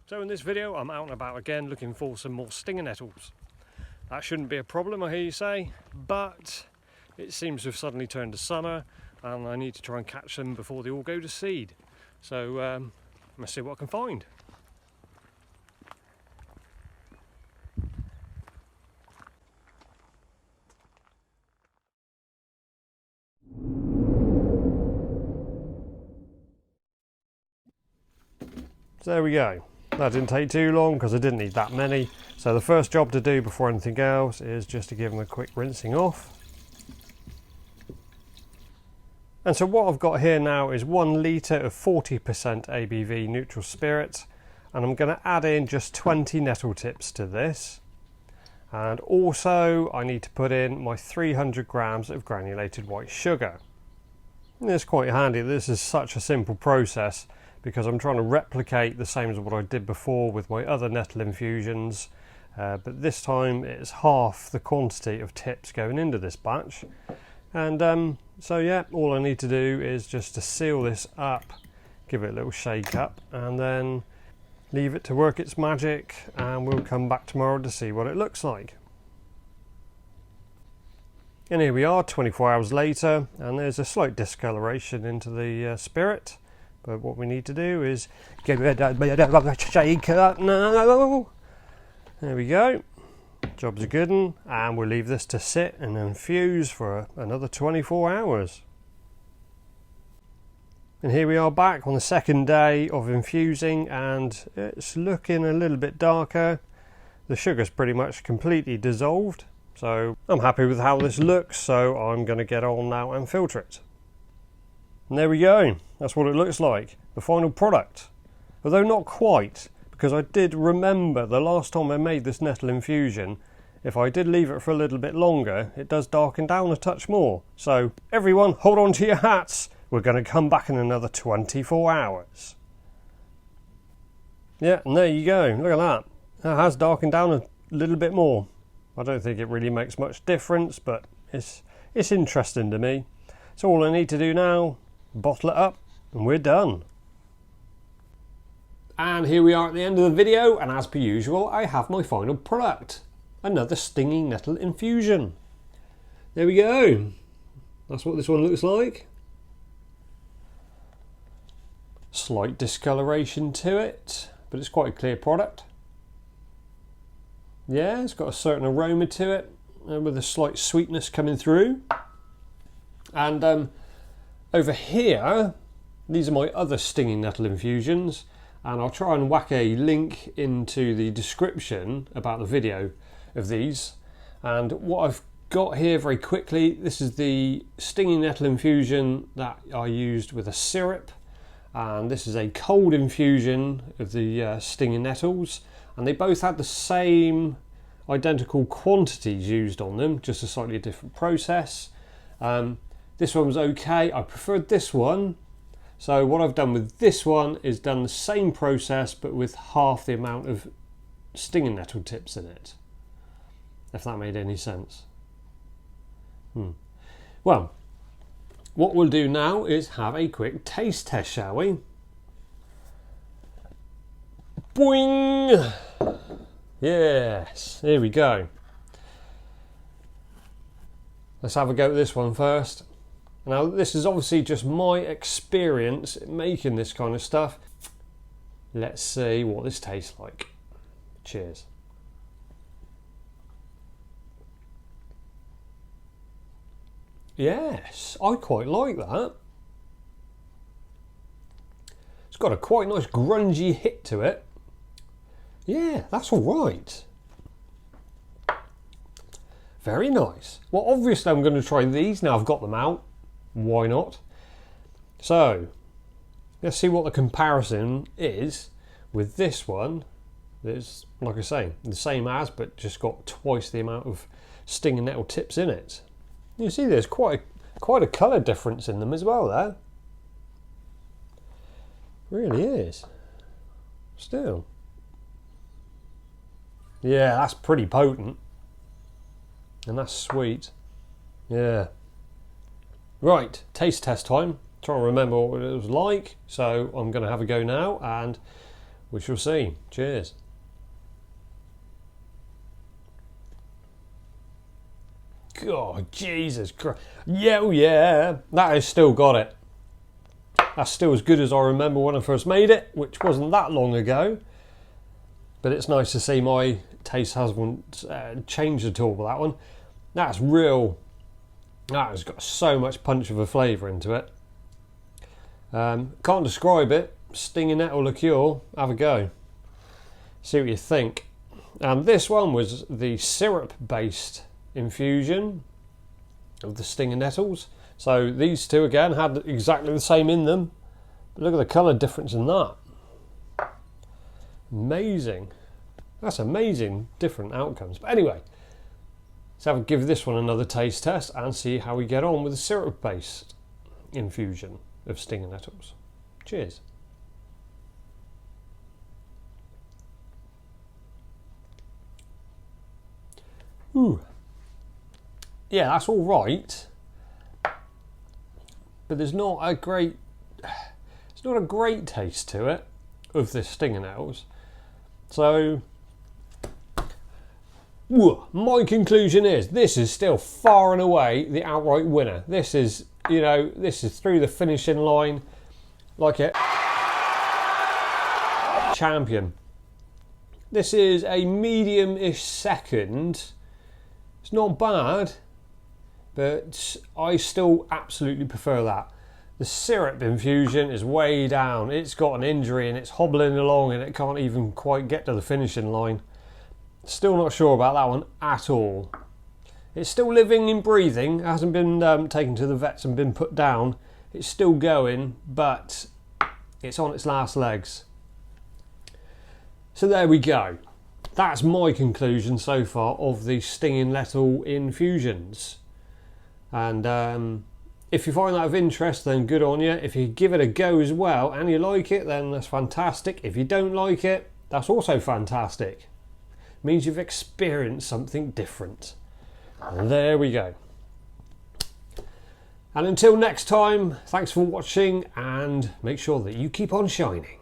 So in this video I'm out and about again looking for some more stinging nettles. That shouldn't be a problem, I hear you say, but it seems to have suddenly turned to summer and I need to try and catch them before they all go to seed. So let's see what I can find. So there we go. That didn't take too long because I didn't need that many. So the first job to do before anything else is just to give them a quick rinsing off. And so what I've got here now is 1 litre of 40% ABV neutral spirit, and I'm going to add in just 20 nettle tips to this. And also I need to put in my 300 grams of granulated white sugar. And it's quite handy. This is such a simple process because I'm trying to replicate the same as what I did before with my other nettle infusions, but this time it's half the quantity of tips going into this batch. And so yeah, all I need to do is just to seal this up, give it a little shake up, and then leave it to work its magic, and we'll come back tomorrow to see what it looks like. And here we are 24 hours later, and there's a slight discoloration into the spirit. But what we need to do is give it a shake up now. There we go. Job's a good one, and we'll leave this to sit and infuse for another 24 hours. And here we are back on the second day of infusing, and it's looking a little bit darker. The sugar's pretty much completely dissolved, so I'm happy with how this looks, so I'm going to get on now and filter it. And there we go, that's what it looks like, the final product. Although not quite, because I did remember the last time I made this nettle infusion, if I did leave it for a little bit longer, it does darken down a touch more. So everyone, hold on to your hats, we're going to come back in another 24 hours. Yeah, and there you go, look at that. That has darkened down a little bit more. I don't think it really makes much difference, but it's interesting to me. So all I need to do now, bottle it up, and we're done. And here we are at the end of the video, and as per usual I have my final product, another Stinging Nettle Infusion. There we go, that's what this one looks like. Slight discoloration to it, but it's quite a clear product. Yeah, it's got a certain aroma to it, with a slight sweetness coming through. And over here, these are my other Stinging Nettle Infusions, and I'll try and whack a link into the description about the video of these. And what I've got here very quickly, this is the Stinging Nettle Infusion that I used with a syrup, and this is a cold infusion of the stinging nettles, and they both had the same identical quantities used on them, just a slightly different process. This one was okay, I preferred this one. So what I've done with this one is done the same process but with half the amount of stinging nettle tips in it. If that made any sense. Well, what we'll do now is have a quick taste test, shall we? Boing! Yes, here we go. Let's have a go at this one first. Now this is obviously just my experience making this kind of stuff. Let's see what this tastes like. Cheers. Yes, I quite like that. It's got a quite nice grungy hit to it. Yeah, that's all right. Very nice. Well, obviously I'm going to try these now I've got them out. Why not? So let's see what the comparison is with this one. It's, like I say, the same as, but just got twice the amount of stinging nettle tips in it. You see there's quite a colour difference in them as well there. Really is. Still. Yeah, that's pretty potent. And that's sweet. Yeah. Right, taste test time. Trying to remember what it was like, so I'm going to have a go now and we shall see. Cheers. God, Jesus Christ. Yeah, oh yeah, that has still got it. That's still as good as I remember when I first made it, which wasn't that long ago. But it's nice to see my taste hasn't changed at all with that one. That's real. That has got so much punch of a flavour into it. Can't describe it. Stinging Nettle liqueur. Have a go. See what you think. And this one was the syrup-based infusion of the Stinging Nettles. So these two again had exactly the same in them. But look at the colour difference in that. Amazing. That's amazing different outcomes. But anyway, let's give this one another taste test and see how we get on with the syrup-based infusion of Stinging Nettles. Cheers. Ooh. Yeah, that's all right. But there's not a great taste to it of this Stinging Nettles. So my conclusion is this is still far and away the outright winner. This is, you know, this is through the finishing line like a champion. This is a medium-ish second. It's not bad, but I still absolutely prefer that. The syrup infusion is way down. It's got an injury and it's hobbling along and it can't even quite get to the finishing line. Still not sure about that one at all. It's still living and breathing. It hasn't been taken to the vets and been put down. It's still going, but it's on its last legs. So there we go. That's my conclusion so far of the Stinging Nettle infusions. And if you find that of interest, then good on you. If you give it a go as well and you like it, then that's fantastic. If you don't like it, that's also fantastic. It means you've experienced something different. And there we go. And until next time, thanks for watching and make sure that you keep on shining.